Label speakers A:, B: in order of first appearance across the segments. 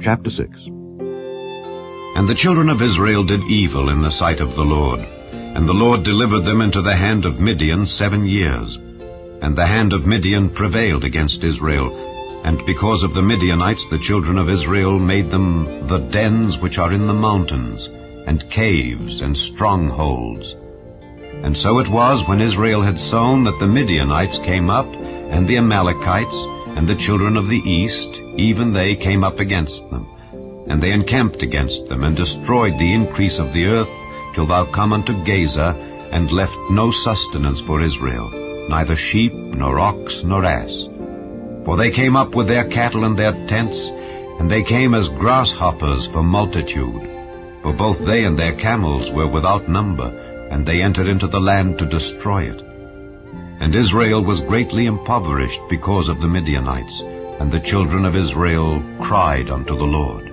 A: Chapter 6.
B: And the children of Israel did evil in the sight of the Lord. And the Lord delivered them into the hand of Midian 7 years. And the hand of Midian prevailed against Israel. And because of the Midianites the children of Israel made them the dens which are in the mountains, and caves and strongholds. And so it was, when Israel had sown, that the Midianites came up, and the Amalekites, and the children of the east, even they came up against them. And they encamped against them, and destroyed the increase of the earth, till thou come unto Gaza, and left no sustenance for Israel, neither sheep, nor ox, nor ass. For they came up with their cattle and their tents, and they came as grasshoppers for multitude. For both they and their camels were without number, and they entered into the land to destroy it. And Israel was greatly impoverished because of the Midianites, and the children of Israel cried unto the Lord.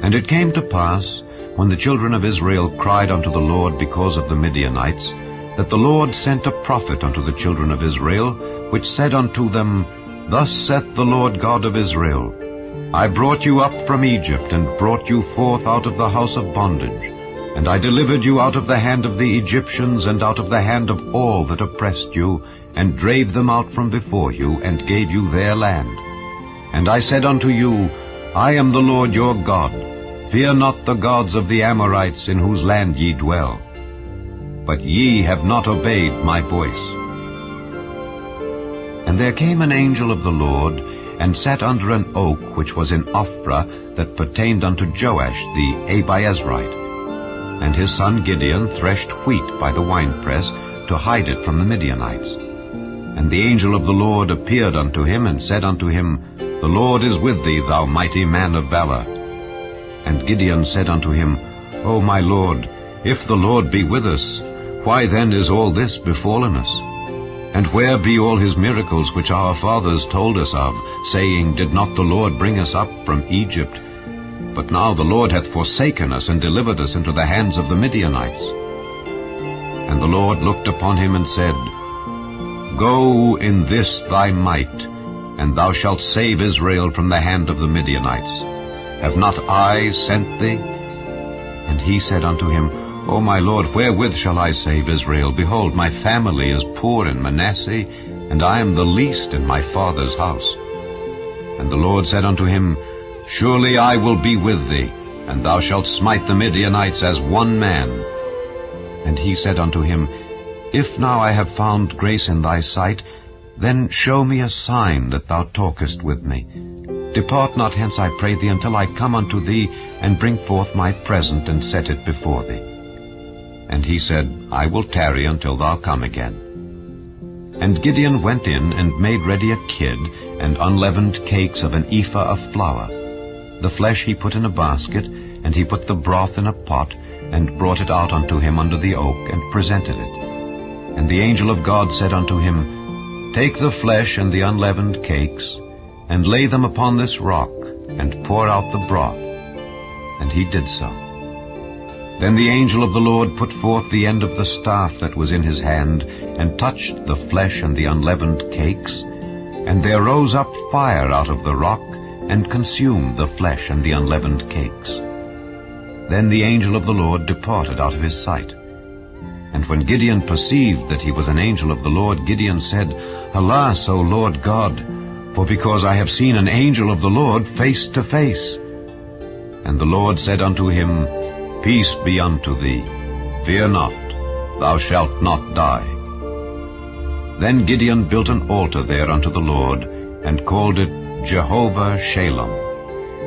B: And it came to pass, when the children of Israel cried unto the Lord because of the Midianites, that the Lord sent a prophet unto the children of Israel, which said unto them, Thus saith the Lord God of Israel, I brought you up from Egypt, and brought you forth out of the house of bondage. And I delivered you out of the hand of the Egyptians, and out of the hand of all that oppressed you, and drave them out from before you, and gave you their land. And I said unto you, I am the Lord your God. Fear not the gods of the Amorites, in whose land ye dwell. But ye have not obeyed my voice. And there came an angel of the Lord, and sat under an oak which was in Ophrah, that pertained unto Joash the Abiezrite. And his son Gideon threshed wheat by the winepress, to hide it from the Midianites. And the angel of the Lord appeared unto him, and said unto him, The Lord is with thee, thou mighty man of valor. And Gideon said unto him, O my Lord, if the Lord be with us, why then is all this befallen us? And where be all his miracles which our fathers told us of, saying, Did not the Lord bring us up from Egypt? But now the Lord hath forsaken us, and delivered us into the hands of the Midianites. And the Lord looked upon him, and said, Go in this thy might, and thou shalt save Israel from the hand of the Midianites. Have not I sent thee? And he said unto him, O my Lord, wherewith shall I save Israel? Behold, my family is poor in Manasseh, and I am the least in my father's house. And the Lord said unto him, Surely I will be with thee, and thou shalt smite the Midianites as one man. And he said unto him, If now I have found grace in thy sight, then show me a sign that thou talkest with me. Depart not hence, I pray thee, until I come unto thee, and bring forth my present, and set it before thee. And he said, I will tarry until thou come again. And Gideon went in, and made ready a kid, and unleavened cakes of an ephah of flour. The flesh he put in a basket, and he put the broth in a pot, and brought it out unto him under the oak, and presented it. And the angel of God said unto him, Take the flesh and the unleavened cakes, and lay them upon this rock, and pour out the broth. And he did so. Then the angel of the Lord put forth the end of the staff that was in his hand, and touched the flesh and the unleavened cakes, and there rose up fire out of the rock, and consumed the flesh and the unleavened cakes. Then the angel of the Lord departed out of his sight. And when Gideon perceived that he was an angel of the Lord, Gideon said, Alas, O Lord God, for because I have seen an angel of the Lord face to face. And the Lord said unto him, Peace be unto thee. Fear not, thou shalt not die. Then Gideon built an altar there unto the Lord, and called it Jehovah Shalom.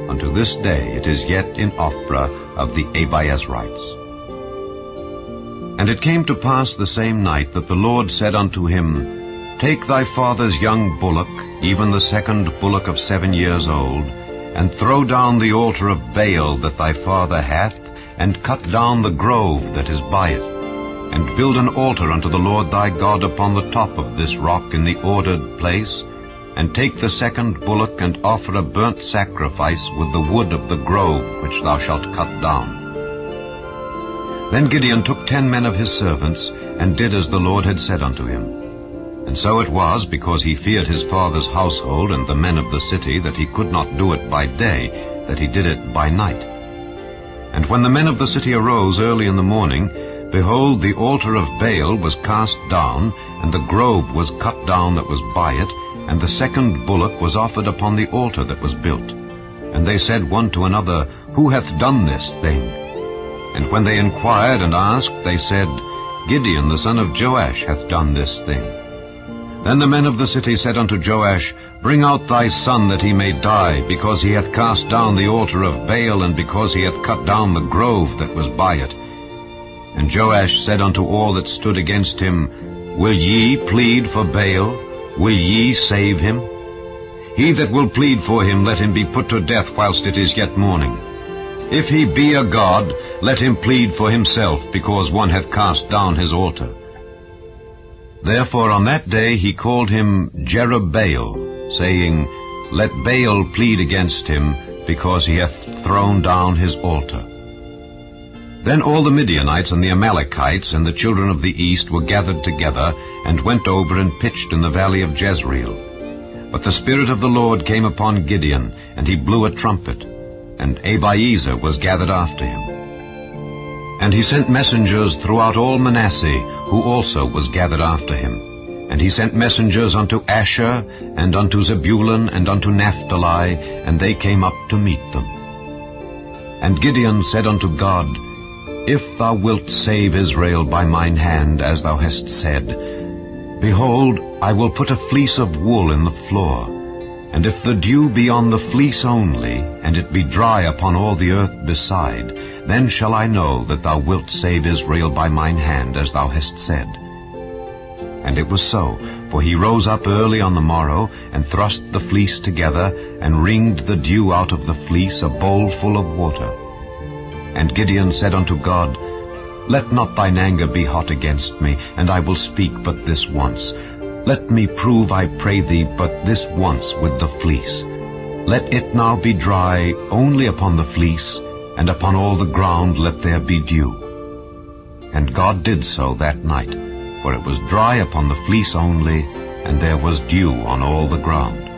B: Unto this day it is yet in Ophrah of the Abiezrites. And it came to pass the same night that the Lord said unto him, Take thy father's young bullock, even the second bullock of 7 years old, and throw down the altar of Baal that thy father hath, and cut down the grove that is by it, and build an altar unto the Lord thy God upon the top of this rock in the ordered place, and take the second bullock, and offer a burnt sacrifice with the wood of the grove which thou shalt cut down. Then Gideon took 10 men of his servants, and did as the Lord had said unto him. And so it was, because he feared his father's household and the men of the city, that he could not do it by day, that he did it by night. And when the men of the city arose early in the morning, behold, the altar of Baal was cast down, and the grove was cut down that was by it, and the second bullock was offered upon the altar that was built. And they said one to another, Who hath done this thing? And when they inquired and asked, they said, Gideon the son of Joash hath done this thing. Then the men of the city said unto Joash, Bring out thy son, that he may die, because he hath cast down the altar of Baal, and because he hath cut down the grove that was by it. And Joash said unto all that stood against him, Will ye plead for Baal? Will ye save him? He that will plead for him, let him be put to death whilst it is yet morning. If he be a god, let him plead for himself, because one hath cast down his altar. Therefore on that day he called him Jerubbaal, saying, Let Baal plead against him, because he hath thrown down his altar. Then all the Midianites and the Amalekites and the children of the east were gathered together, and went over and pitched in the valley of Jezreel. But the Spirit of the Lord came upon Gideon, and he blew a trumpet, and Abiezer was gathered after him. And he sent messengers throughout all Manasseh, who also was gathered after him. And he sent messengers unto Asher, and unto Zebulun, and unto Naphtali, and they came up to meet them. And Gideon said unto God, If thou wilt save Israel by mine hand, as thou hast said, behold, I will put a fleece of wool in the floor, and if the dew be on the fleece only, and it be dry upon all the earth beside, then shall I know that thou wilt save Israel by mine hand, as thou hast said. And it was so, for he rose up early on the morrow, and thrust the fleece together, and wringed the dew out of the fleece, a bowl full of water. And Gideon said unto God, Let not thine anger be hot against me, and I will speak but this once. Let me prove, I pray thee, but this once with the fleece. Let it now be dry only upon the fleece, and upon all the ground let there be dew. And God did so that night, for it was dry upon the fleece only, and there was dew on all the ground.